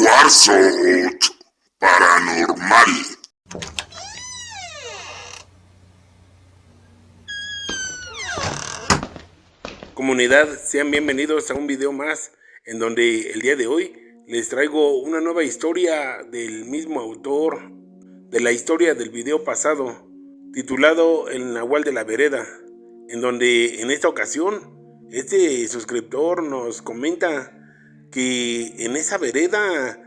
Warzone Paranormal. Comunidad, sean bienvenidos a un video más en donde el día de hoy les traigo una nueva historia del mismo autor de la historia del video pasado, titulado El Nahual de la Vereda, en donde en esta ocasión este suscriptor nos comenta que en esa vereda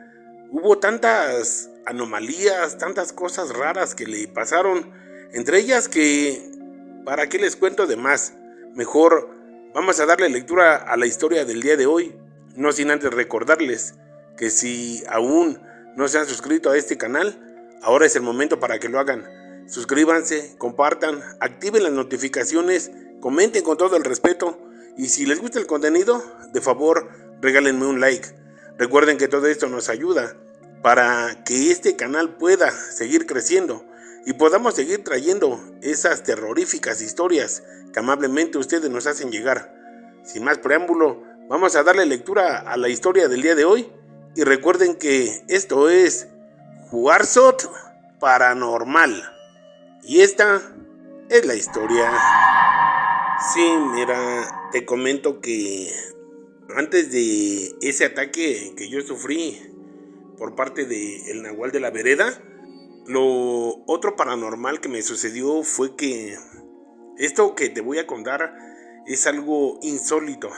hubo tantas anomalías, tantas cosas raras que le pasaron, entre ellas que, ¿para qué les cuento de más? Mejor vamos a darle lectura a la historia del día de hoy, no sin antes recordarles que si aún no se han suscrito a este canal, ahora es el momento para que lo hagan. Suscríbanse, compartan, activen las notificaciones, comenten con todo el respeto y si les gusta el contenido, de favor regálenme un like. Recuerden que todo esto nos ayuda para que este canal pueda seguir creciendo y podamos seguir trayendo esas terroríficas historias que amablemente ustedes nos hacen llegar. Sin más preámbulo, vamos a darle lectura a la historia del día de hoy y recuerden que esto es Warzone Paranormal y esta es la historia. Sí, mira, te comento que antes de ese ataque que yo sufrí por parte de el Nahual de la Vereda, lo otro paranormal que me sucedió fue que esto que te voy a contar es algo insólito,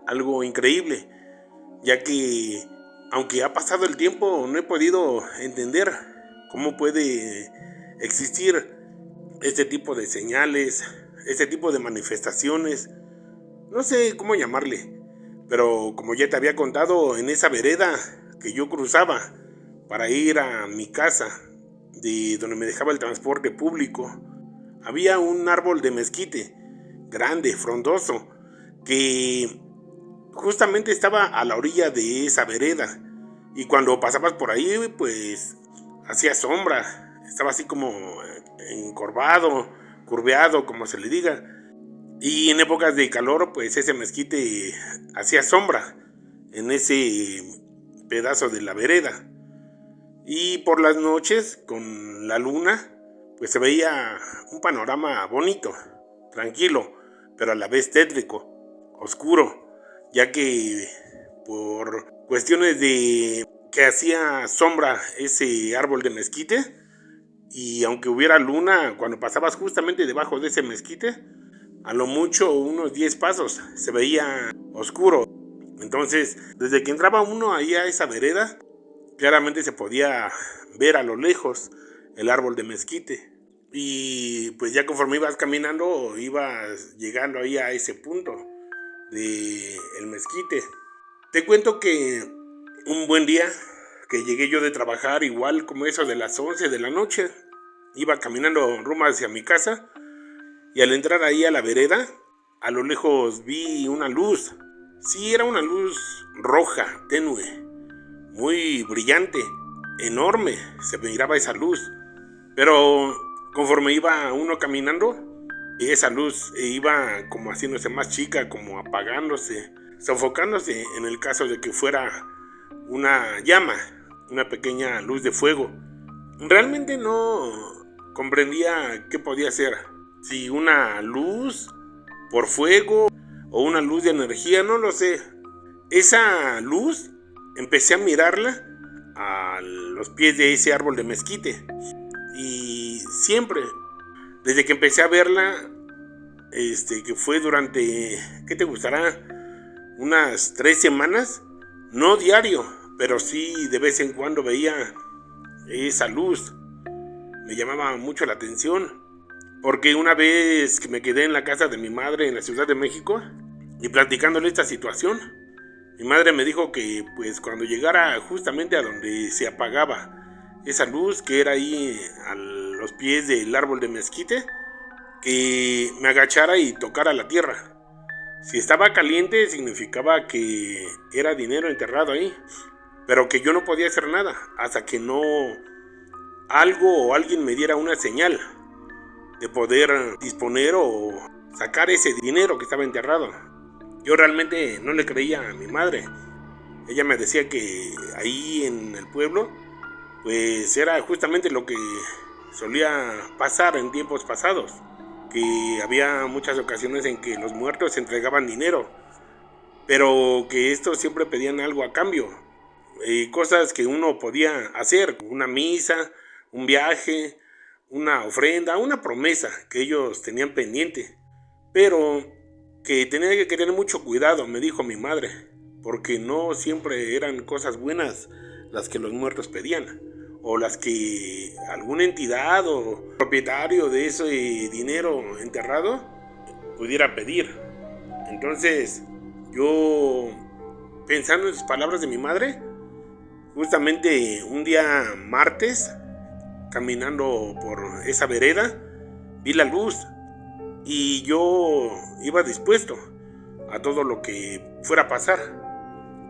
algo increíble, ya que aunque ha pasado el tiempo no he podido entender cómo puede existir este tipo de señales, este tipo de manifestaciones, no sé cómo llamarle, pero como ya te había contado, en esa vereda que yo cruzaba para ir a mi casa, de donde me dejaba el transporte público, había un árbol de mezquite, grande, frondoso, que justamente estaba a la orilla de esa vereda, y cuando pasabas por ahí, pues hacía sombra, estaba así como encorvado, curveado, como se le diga, y en épocas de calor, pues ese mezquite hacía sombra en ese pedazo de la vereda. Y por las noches, con la luna, pues se veía un panorama bonito, tranquilo, pero a la vez tétrico, oscuro, ya que por cuestiones de que hacía sombra ese árbol de mezquite, y aunque hubiera luna, cuando pasabas justamente debajo de ese mezquite, a lo mucho unos 10 pasos se veía oscuro. Entonces, desde que entraba uno ahí a esa vereda, claramente se podía ver a lo lejos el árbol de mezquite. Y pues ya conforme ibas caminando, ibas llegando ahí a ese punto del mezquite. Te cuento que un buen día que llegué yo de trabajar, igual como eso de las 11 de la noche, iba caminando rumbo hacia mi casa y al entrar ahí a la vereda, a lo lejos vi una luz. Sí, era una luz roja, tenue, muy brillante, enorme, se miraba esa luz. Pero conforme iba uno caminando, esa luz iba como haciéndose más chica, como apagándose, sofocándose en el caso de que fuera una llama, una pequeña luz de fuego. Realmente no comprendía qué podía ser, si una luz por fuego o una luz de energía, no lo sé. Esa luz empecé a mirarla a los pies de ese árbol de mezquite y siempre, desde que empecé a verla, que fue durante, ¿qué te gustará? Unas 3 semanas, no diario, pero sí de vez en cuando veía esa luz. Me llamaba mucho la atención, porque una vez que me quedé en la casa de mi madre en la Ciudad de México y platicándole esta situación, mi madre me dijo que pues cuando llegara justamente a donde se apagaba esa luz, que era ahí a los pies del árbol de mezquite, que me agachara y tocara la tierra. Si estaba caliente significaba que era dinero enterrado ahí, pero que yo no podía hacer nada hasta que no algo o alguien me diera una señal de poder disponer o sacar ese dinero que estaba enterrado. Yo realmente no le creía a mi madre. Ella me decía que ahí en el pueblo, pues era justamente lo que solía pasar en tiempos pasados, que había muchas ocasiones en que los muertos entregaban dinero, pero que estos siempre pedían algo a cambio, cosas que uno podía hacer, una misa, un viaje, una ofrenda, una promesa que ellos tenían pendiente, pero que tenía que tener mucho cuidado, me dijo mi madre, porque no siempre eran cosas buenas las que los muertos pedían, o las que alguna entidad o propietario de ese dinero enterrado pudiera pedir. Entonces, yo, pensando en sus palabras de mi madre, justamente un día martes, caminando por esa vereda, vi la luz y yo iba dispuesto a todo lo que fuera a pasar.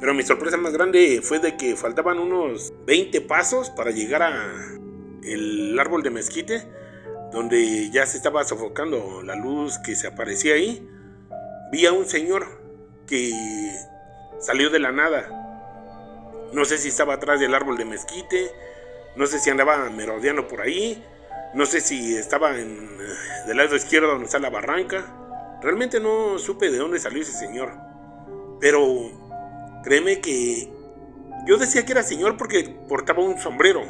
Pero mi sorpresa más grande fue de que faltaban unos 20 pasos para llegar a el árbol de mezquite, donde ya se estaba sofocando la luz que se aparecía ahí. Vi a un señor que salió de la nada. No sé si estaba atrás del árbol de mezquite, no sé si andaba merodeando por ahí, no sé si estaba del lado izquierdo donde está la barranca. Realmente no supe de dónde salió ese señor. Pero créeme que yo decía que era señor porque portaba un sombrero.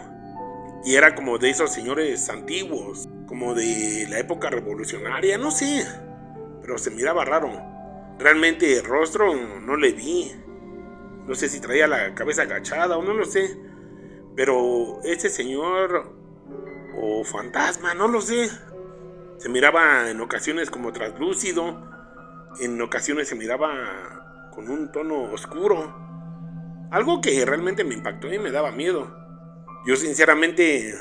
Y era como de esos señores antiguos, como de la época revolucionaria, no sé. Pero se miraba raro. Realmente el rostro no le vi. No sé si traía la cabeza agachada o no lo sé. Pero ese señor o fantasma, no lo sé. Se miraba en ocasiones como translúcido. En ocasiones se miraba con un tono oscuro. Algo que realmente me impactó y me daba miedo. Yo sinceramente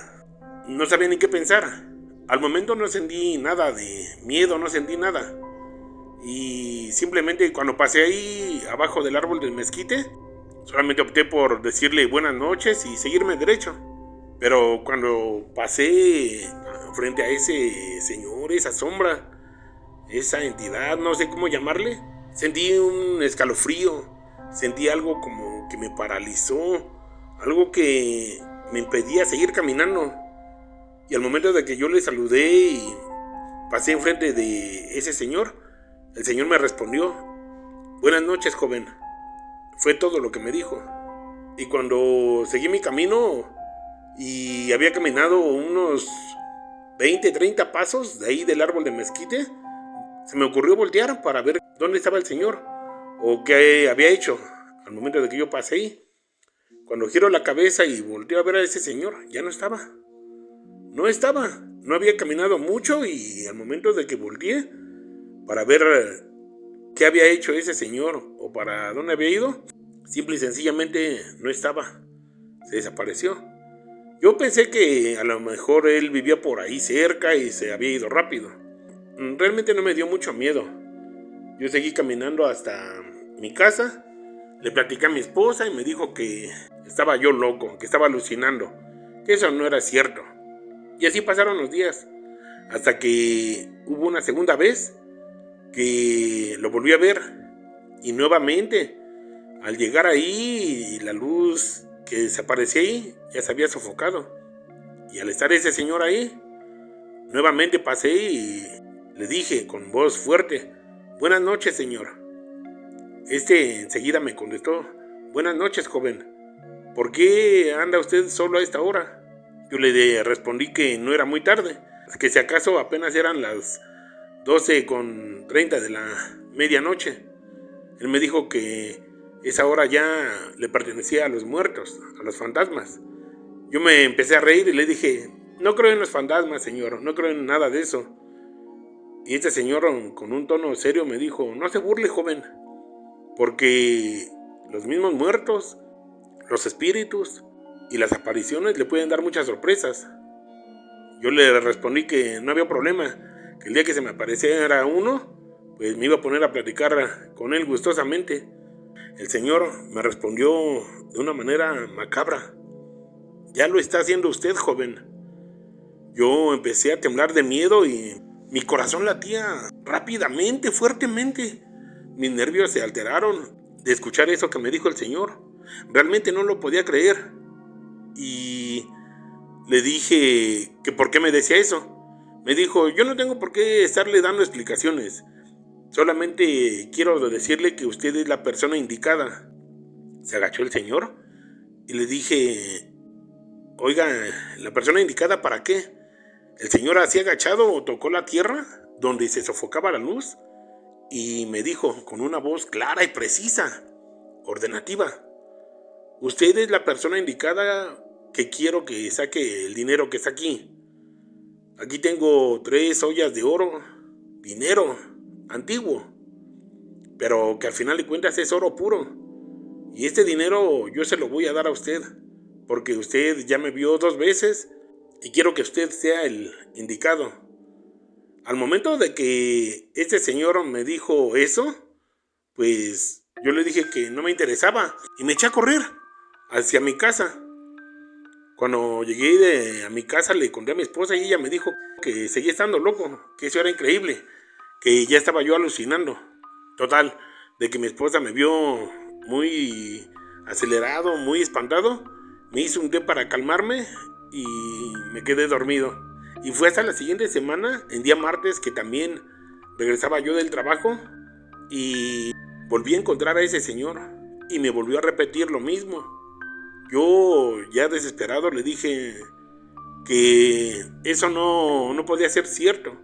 no sabía ni qué pensar. Al momento no sentí nada de miedo, no sentí nada. Y simplemente cuando pasé ahí abajo del árbol del mezquite, solamente opté por decirle buenas noches y seguirme derecho. Pero cuando pasé frente a ese señor, esa sombra, esa entidad, no sé cómo llamarle, sentí un escalofrío, sentí algo como que me paralizó, algo que me impedía seguir caminando. Y al momento de que yo le saludé y pasé enfrente de ese señor, el señor me respondió: buenas noches, joven. Fue todo lo que me dijo. Y cuando seguí mi camino y había caminado unos 20, 30 pasos de ahí del árbol de mezquite, se me ocurrió voltear para ver dónde estaba el señor o qué había hecho al momento de que yo pasé ahí. Cuando giro la cabeza y volteo a ver a ese señor, ya no estaba. No estaba. No había caminado mucho y al momento de que volteé para ver qué había hecho ese señor o para dónde había ido, simple y sencillamente no estaba. Se desapareció. Yo pensé que a lo mejor él vivía por ahí cerca y se había ido rápido. Realmente no me dio mucho miedo. Yo seguí caminando hasta mi casa. Le platicé a mi esposa y me dijo que estaba yo loco, que estaba alucinando, que eso no era cierto. Y así pasaron los días, hasta que hubo una segunda vez que lo volví a ver. Y nuevamente, al llegar ahí, la luz que desaparecía ahí ya se había sofocado. Y al estar ese señor ahí, nuevamente pasé y le dije con voz fuerte: buenas noches, señor. Enseguida me contestó: buenas noches, joven. ¿Por qué anda usted solo a esta hora? Yo le respondí que no era muy tarde, que si acaso apenas eran las 12:30 de la medianoche. Él me dijo que esa hora ya le pertenecía a los muertos, a los fantasmas. Yo me empecé a reír y le dije: no creo en los fantasmas, señor, no creo en nada de eso. Y este señor, con un tono serio, me dijo: no se burle, joven, porque los mismos muertos, los espíritus y las apariciones le pueden dar muchas sorpresas. Yo le respondí que no había problema, que el día que se me apareciera uno, pues me iba a poner a platicar con él gustosamente. El señor me respondió de una manera macabra: ya lo está haciendo usted, joven. Yo empecé a temblar de miedo y mi corazón latía rápidamente, fuertemente. Mis nervios se alteraron de escuchar eso que me dijo el señor. Realmente no lo podía creer. Y le dije que por qué me decía eso. Me dijo, yo no tengo por qué estarle dando explicaciones. Solamente quiero decirle que usted es la persona indicada. Se agachó el señor y le dije, oiga, ¿la persona indicada para qué? El señor así agachado tocó la tierra donde se sofocaba la luz y me dijo con una voz clara y precisa, ordenativa, usted es la persona indicada que quiero que saque el dinero que está aquí. Aquí tengo 3 ollas de oro, dinero antiguo, pero que al final de cuentas es oro puro. Y este dinero yo se lo voy a dar a usted, porque usted ya me vio 2 veces y quiero que usted sea el indicado. Al momento de que este señor me dijo eso, pues yo le dije que no me interesaba y me eché a correr hacia mi casa. Cuando llegué a mi casa le conté a mi esposa y ella me dijo que seguía estando loco, que eso era increíble, que ya estaba yo alucinando. Total, de que mi esposa me vio muy acelerado, muy espantado, me hizo un té para calmarme y me quedé dormido. Y fue hasta la siguiente semana, en día martes, que también regresaba yo del trabajo y volví a encontrar a ese señor y me volvió a repetir lo mismo. Yo, ya desesperado, le dije que eso no podía ser cierto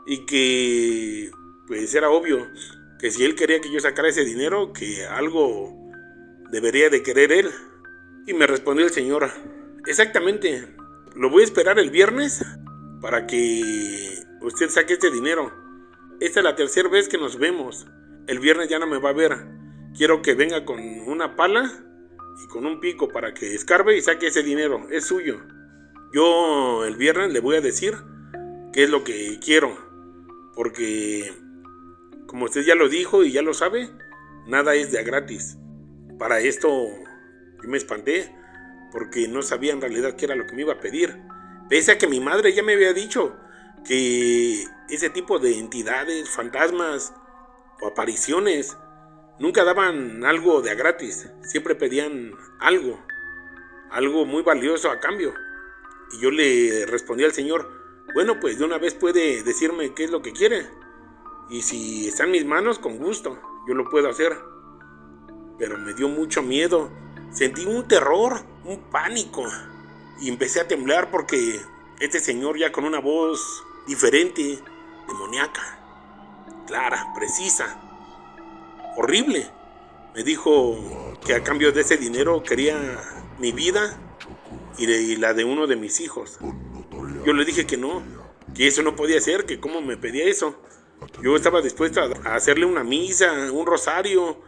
y que pues era obvio que si él quería que yo sacara ese dinero, que algo debería de querer él. Y me respondió el señor, exactamente, lo voy a esperar el viernes para que usted saque este dinero. Esta es la 3ª vez que nos vemos. El viernes ya no me va a ver. Quiero que venga con una pala y con un pico para que escarbe y saque ese dinero, es suyo. Yo el viernes le voy a decir qué es lo que quiero, porque como usted ya lo dijo y ya lo sabe, nada es de a gratis. Para esto yo me espanté, porque no sabía en realidad qué era lo que me iba a pedir, pese a que mi madre ya me había dicho que ese tipo de entidades, fantasmas o apariciones nunca daban algo de a gratis, siempre pedían algo muy valioso a cambio. Y yo le respondí al señor, bueno, pues de una vez puede decirme qué es lo que quiere. Y si está en mis manos, con gusto, yo lo puedo hacer. Pero me dio mucho miedo, sentí un terror, un pánico. Y empecé a temblar porque este señor ya con una voz diferente, demoníaca, clara, precisa, horrible, me dijo que a cambio de ese dinero quería mi vida y la de uno de mis hijos. Yo le dije que no, que eso no podía ser, que cómo me pedía eso. Yo estaba dispuesto a hacerle una misa, un rosario,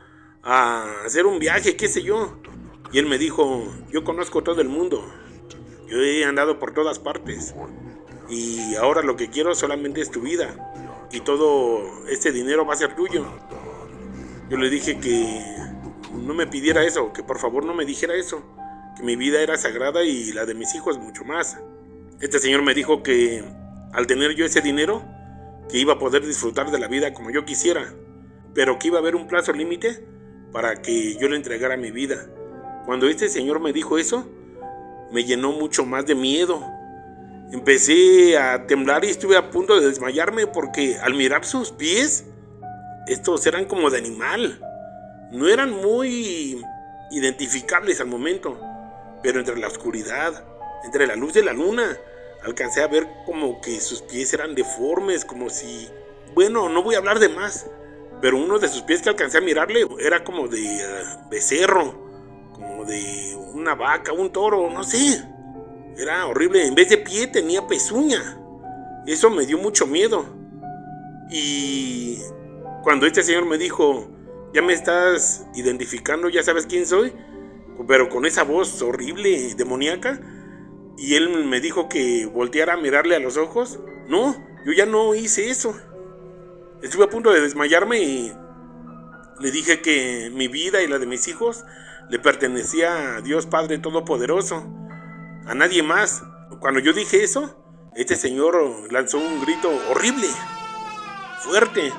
a hacer un viaje, qué sé yo. Y él me dijo, yo conozco todo el mundo, yo he andado por todas partes y ahora lo que quiero solamente es tu vida y todo este dinero va a ser tuyo. Yo le dije que no me pidiera eso, que por favor no me dijera eso, que mi vida era sagrada y la de mis hijos mucho más. Este señor me dijo que al tener yo ese dinero, que iba a poder disfrutar de la vida como yo quisiera, pero que iba a haber un plazo límite para que yo le entregara mi vida. Cuando este señor me dijo eso, me llenó mucho más de miedo. Empecé a temblar y estuve a punto de desmayarme porque al mirar sus pies, estos eran como de animal. No eran muy identificables al momento, pero entre la oscuridad, entre la luz de la luna, alcancé a ver como que sus pies eran deformes, como si... Bueno, no voy a hablar de más, pero uno de sus pies que alcancé a mirarle era como de becerro, como de una vaca, un toro, no sé. Era horrible, en vez de pie tenía pezuña. Eso me dio mucho miedo. Y cuando este señor me dijo, ya me estás identificando, ya sabes quién soy, pero con esa voz horrible y demoníaca, y él me dijo que volteara a mirarle a los ojos, no, yo ya no hice eso. Estuve a punto de desmayarme y le dije que mi vida y la de mis hijos le pertenecía a Dios Padre Todopoderoso, a nadie más. Cuando yo dije eso, este señor lanzó un grito horrible, fuerte,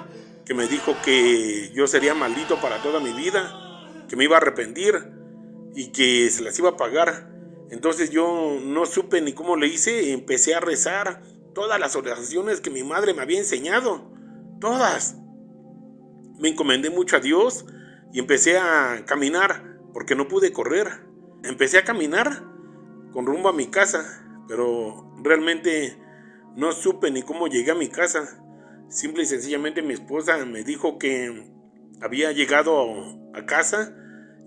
que me dijo que yo sería maldito para toda mi vida, que me iba a arrepentir, y que se las iba a pagar. Entonces yo no supe ni cómo le hice, empecé a rezar todas las oraciones que mi madre me había enseñado, todas. Me encomendé mucho a Dios y empecé a caminar, porque no pude correr. Empecé a caminar con rumbo a mi casa, pero realmente no supe ni cómo llegué a mi casa. Simple y sencillamente mi esposa me dijo que había llegado a casa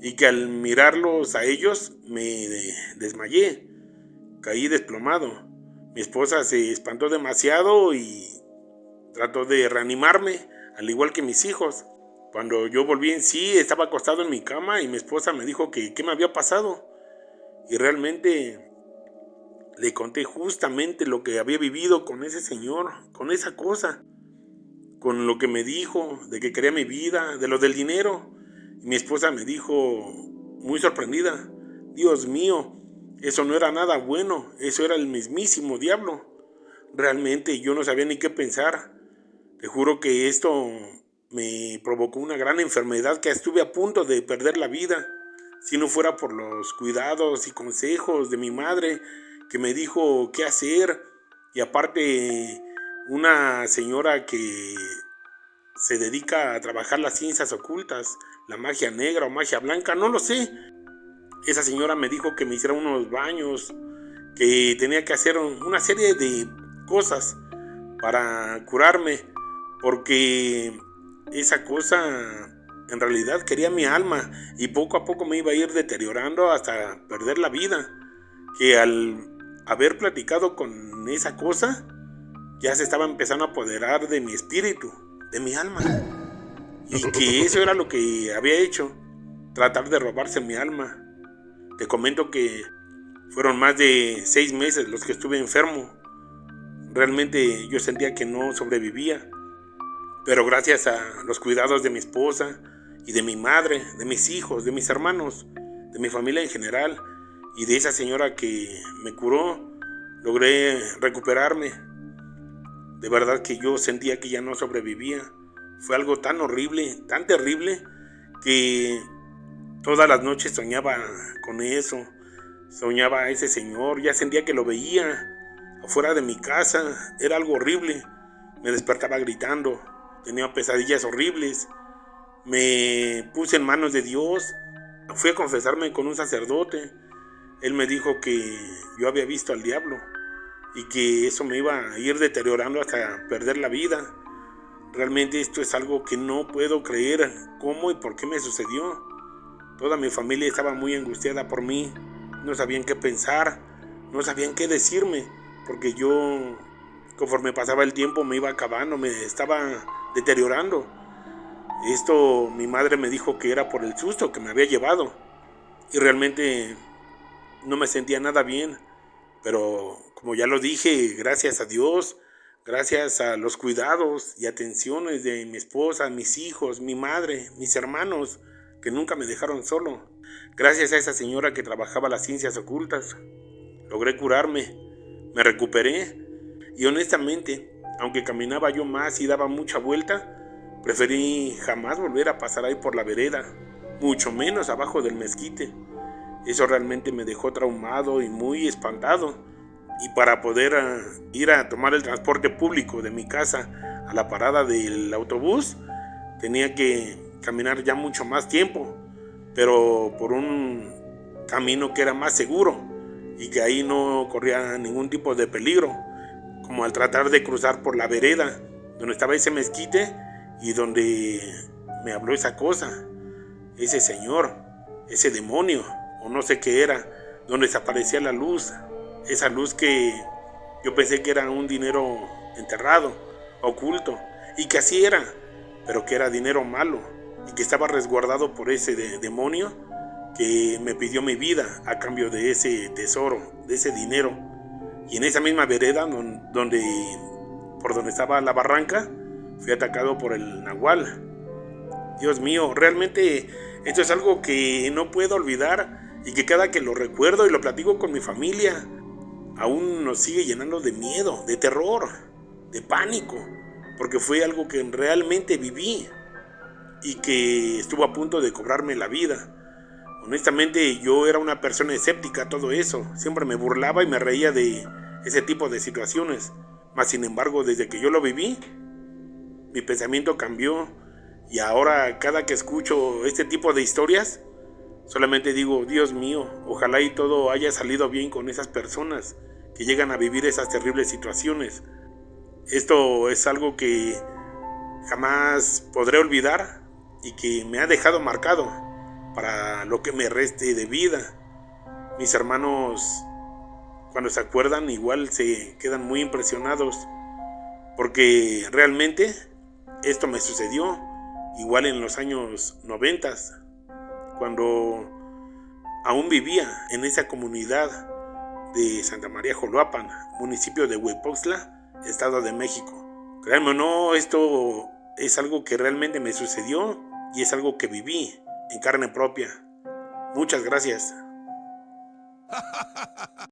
y que al mirarlos a ellos me desmayé, caí desplomado. Mi esposa se espantó demasiado y trató de reanimarme, al igual que mis hijos. Cuando yo volví en sí, estaba acostado en mi cama y mi esposa me dijo que qué me había pasado. Y realmente le conté justamente lo que había vivido con ese señor, con esa cosa, con lo que me dijo, de que quería mi vida, de lo del dinero. Y mi esposa me dijo, muy sorprendida, Dios mío, eso no era nada bueno, eso era el mismísimo diablo. Realmente yo no sabía ni qué pensar. Te juro que esto me provocó una gran enfermedad que estuve a punto de perder la vida. Si no fuera por los cuidados y consejos de mi madre, que me dijo qué hacer, y aparte una señora que se dedica a trabajar las ciencias ocultas, la magia negra o magia blanca, no lo sé. Esa señora me dijo que me hiciera unos baños, que tenía que hacer una serie de cosas para curarme, porque esa cosa en realidad quería mi alma y poco a poco me iba a ir deteriorando hasta perder la vida. Que al haber platicado con esa cosa, ya se estaba empezando a apoderar de mi espíritu, de mi alma. Y que eso era lo que había hecho, tratar de robarse mi alma. Te comento que fueron más de 6 meses los que estuve enfermo. Realmente yo sentía que no sobrevivía. Pero gracias a los cuidados de mi esposa y de mi madre, de mis hijos, de mis hermanos, de mi familia en general y de esa señora que me curó, logré recuperarme. De verdad que yo sentía que ya no sobrevivía. Fue algo tan horrible, tan terrible, que todas las noches soñaba con eso. Soñaba a ese señor, ya sentía que lo veía afuera de mi casa. Era algo horrible. Me despertaba gritando. Tenía pesadillas horribles. Me puse en manos de Dios. Fui a confesarme con un sacerdote. Él me dijo que yo había visto al diablo y que eso me iba a ir deteriorando hasta perder la vida. Realmente esto es algo que no puedo creer cómo y por qué me sucedió. Toda mi familia estaba muy angustiada por mí. No sabían qué pensar, no sabían qué decirme, porque yo, conforme pasaba el tiempo, me iba acabando, me estaba deteriorando. Esto mi madre me dijo que era por el susto que me había llevado. Y realmente no me sentía nada bien. Pero como ya lo dije, gracias a Dios, gracias a los cuidados y atenciones de mi esposa, mis hijos, mi madre, mis hermanos, que nunca me dejaron solo. Gracias a esa señora que trabajaba las ciencias ocultas, logré curarme, me recuperé y honestamente, aunque caminaba yo más y daba mucha vuelta, preferí jamás volver a pasar ahí por la vereda, mucho menos abajo del mezquite. Eso realmente me dejó traumado y muy espantado. Y para poder ir a tomar el transporte público de mi casa a la parada del autobús, tenía que caminar ya mucho más tiempo, pero por un camino que era más seguro y que ahí no corría ningún tipo de peligro, como al tratar de cruzar por la vereda donde estaba ese mezquite y donde me habló esa cosa, ese señor, ese demonio o no sé qué era, donde desaparecía la luz, esa luz que yo pensé que era un dinero enterrado, oculto, y que así era, pero que era dinero malo y que estaba resguardado por ese demonio que me pidió mi vida a cambio de ese tesoro, de ese dinero. Y en esa misma vereda por donde estaba la barranca, fui atacado por el nahual. Dios mío, realmente esto es algo que no puedo olvidar y que cada que lo recuerdo y lo platico con mi familia, aún nos sigue llenando de miedo, de terror, de pánico, porque fue algo que realmente viví y que estuvo a punto de cobrarme la vida. Honestamente, yo era una persona escéptica a todo eso. Siempre me burlaba y me reía de ese tipo de situaciones. Mas, sin embargo, desde que yo lo viví, mi pensamiento cambió. Y ahora, cada que escucho este tipo de historias, solamente digo, Dios mío, ojalá y todo haya salido bien con esas personas que llegan a vivir esas terribles situaciones. Esto es algo que jamás podré olvidar y que me ha dejado marcado para lo que me reste de vida. Mis hermanos, cuando se acuerdan, igual se quedan muy impresionados, porque realmente esto me sucedió igual en los años 90, cuando aún vivía en esa comunidad de Santa María Joloapan, municipio de Huepoxtla, Estado de México. Créanme o no, esto es algo que realmente me sucedió y es algo que viví en carne propia. Muchas gracias.